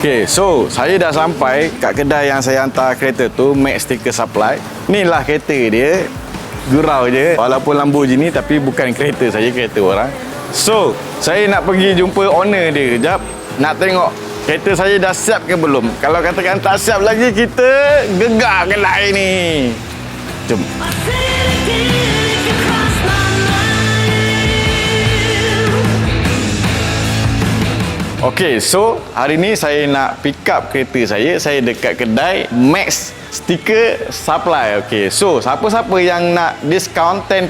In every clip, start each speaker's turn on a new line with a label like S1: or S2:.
S1: Okay, so saya dah sampai kat kedai yang saya hantar kereta tu, Max Sticker Supply. Inilah kereta dia. Gurau je. Walaupun Lamborghini tapi bukan kereta saya, kereta orang. So, saya nak pergi jumpa owner dia kejap. Nak tengok kereta saya dah siap ke belum. Kalau katakan tak siap lagi, kita gegar kedai ni. Jom. Okey, so hari ni saya nak pick up kereta saya. Saya dekat kedai Max Sticker Supply. Okey, so siapa-siapa yang nak diskaun 10%,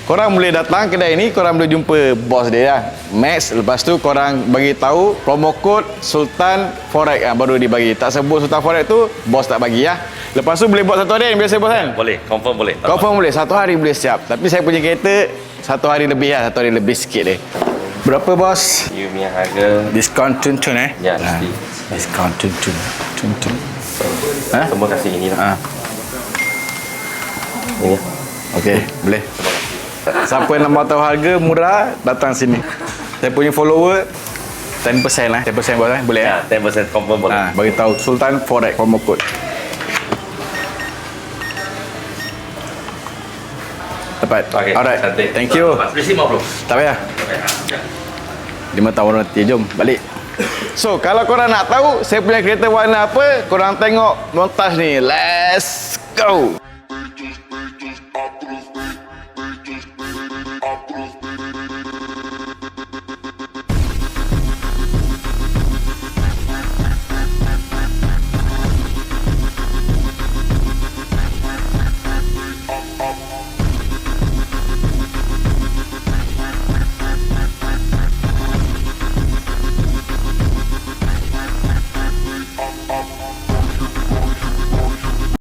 S1: korang boleh datang kedai ni, korang boleh jumpa bos dia lah, Max. Lepas tu korang bagi tahu promo code Sultan Forex baru dibagi. Tak sebut Sultan Forex tu, bos tak bagi lah. Lepas tu boleh buat satu hari yang biasa bos kan?
S2: Boleh, confirm boleh.
S1: Confirm boleh, satu hari boleh siap. Tapi saya punya kereta satu hari lebih lah, satu hari lebih sikit dia. Berapa bos?
S2: You punya harga
S1: Diskaun tun-tun
S2: ya, mesti.
S1: Diskaun tun-tun. Tun-tun.
S2: Semua kasih ini lah. Ini.
S1: Okey, boleh. Siapa yang nak tahu harga murah, datang sini. Saya punya follower 10% lah. 10% bos kan? Boleh
S2: Ya, 10% confirm boleh.
S1: bagi tahu Sultan Forex promo code. Tepat.
S2: Okay,
S1: Alright.
S2: cantik.
S1: Thank you.
S2: Receipt 50.
S1: Tak payah. 5 tahun nanti. Jom balik. So, kalau korang nak tahu saya punya kereta warna apa, korang tengok montaj ni. Let's go.